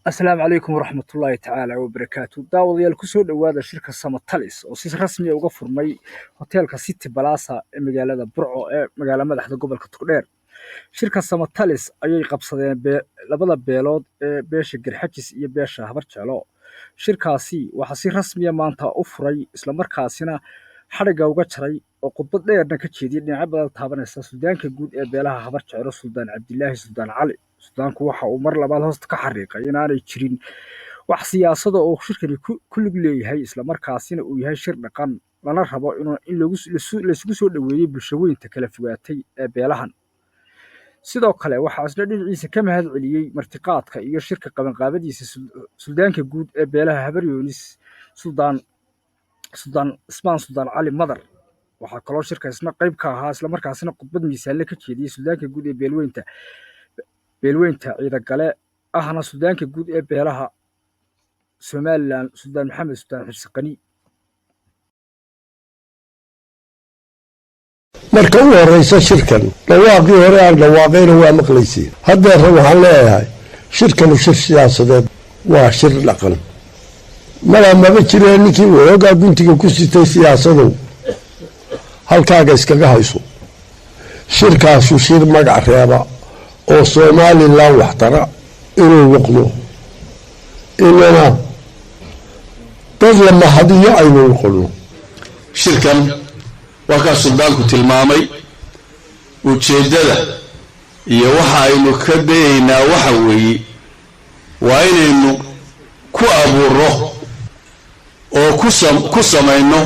السلام عليكم ورحمة الله تعالى وبركاته. داوديال كسو دhowaada shirka Samatalis oo si rasmi ah uga furmay hoteelka City Plaza ee magaalada Burco ee magaalada madaxda gobolka Togdheer. Shirka Samatalis ayay qabsadeen labada beelood ee beesha Garxajis iyo beesha Habarjeclo. Shirkaasi waxa si rasmi ah maanta u furay isla markaasina xariga uga jaray oo khudbad dheerna ka jeediyay dhinaca badan taabanaysa Suudaanka guud ee beelaha Habarjeclo Suldaan Cabdilaahi Suldaan Cali. Suudaanku waxa uu mar labaad hoosta ka xariiqay inaanay jirin wax siyaasado oo shirkani ku lug leeyahay isla markaasina uu yahay shir dhaqan lana rabo in la isugu soo dhaweeyo bulshooyinka kala fogaatay ee beelahan. sidoo kale waxa isla dhinaciisa ka mahad celiyay martiqaadka iyo shirka qabanqaabadiisa Suudaanka guud ee beelaha Habar Yunis Suldaan Cali Madar. waxa kaloo shirka isna qayb ka ahaa isla markaasina khudbad miisaanle ka jeediyay Suudaanka guud ee beelweynta ciida gale ahna Suudaanka guud ee beelaha Somaliland Suldaan Maxamed Suldaan Xusqani. marka uu horeysa shirkan dhawaaqii hore aan dhawaaqayna waa maqlaysay hadda waxaan leeyahay shirkan shir siyaasadeed waa shir dhaqan maba jireen ninkii wooga guntiga ku sitay siyaasadu halkaaga iskaga hayso shirkaasu shir magac reeba oo Soomaaliland wax tara inuu noqdo inana dad lama hadiyo ay noqono shirkan waxa suldaanku tilmaamay ujeedada iyo waxa aynu ka deeynaa waxa weeye waa inaynu ku abuuro oo ku samayno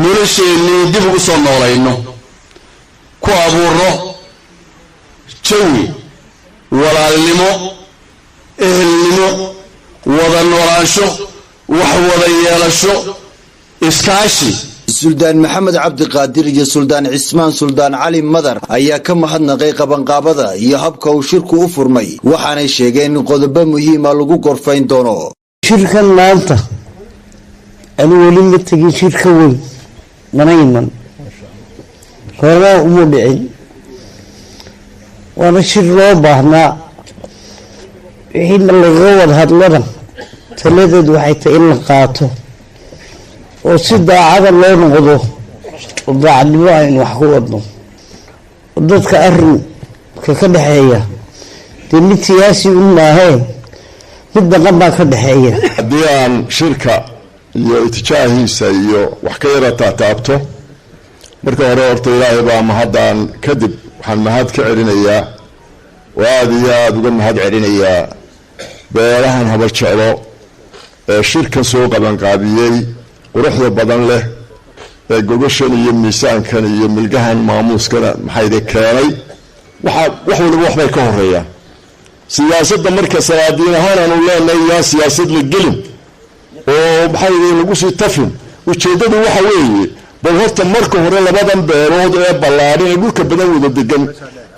nolosheenii dib ugu soo noolayno ku abuuro jawi walaalnimo ehelnimo wada noolaansho wax wada yeelasho iskaashi. Suldaan Maxamed Cabdi Qaadir iyo Suldaan Cismaan Suldaan Cali Madar ayaa ka mahadnaqay qabanqaabada iyo habka uu shirku u furmay waxaanay sheegeen in qodobo muhiim ah lagu gorfayn doono shirkan maanta weli ma tagin shirka weyn mana iman hore uma dhicin waana shir loo baahnaa wixii laga wada hadlana taladeedu waxay tahay in la qaato oo si daacada loo noqdo oo daacadnimo aynu wax ku wadno dadka arrinka ka dhexeeya dee mid siyaasi u maahayn mid dhaqan baa ka dhexeeya haddii aan shirka iyo itijaahiisa iyo wax ka yara taataabto marka hore horta ilaahay baa mahadaan kadib waxaan mahad ka celinayaa oo aad iyo aad uga mahad celinayaa beelahan Habarjeclo ee shirkan soo qabanqaabiyey quruxda badan leh ee gogoshan iyo miisaankan iyo milgahan maamuuskana maxay keenay wax waliba waxbay ka horeeyaan siyaasadda marka salaadiin ahaan aanu leenahay siyaasad la gelin oo maxay lagu sii tafin ujeedadu waxa weeye bal horta marka hore labadan beerood ee ballaarin ee dhulka badan wada degan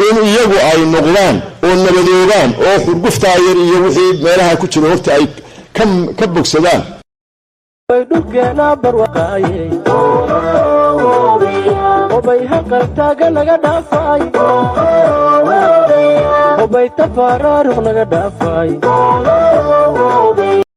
in iyagu ay noqdaan oo nabadoogaan oo xurgufta yar iyo wixii meelaha ku jira horta ay ka bogsadaan dhulkeena barwaaqaayay obay haqaltaaga naga dhaafay obay tafaararuq naga dhaafay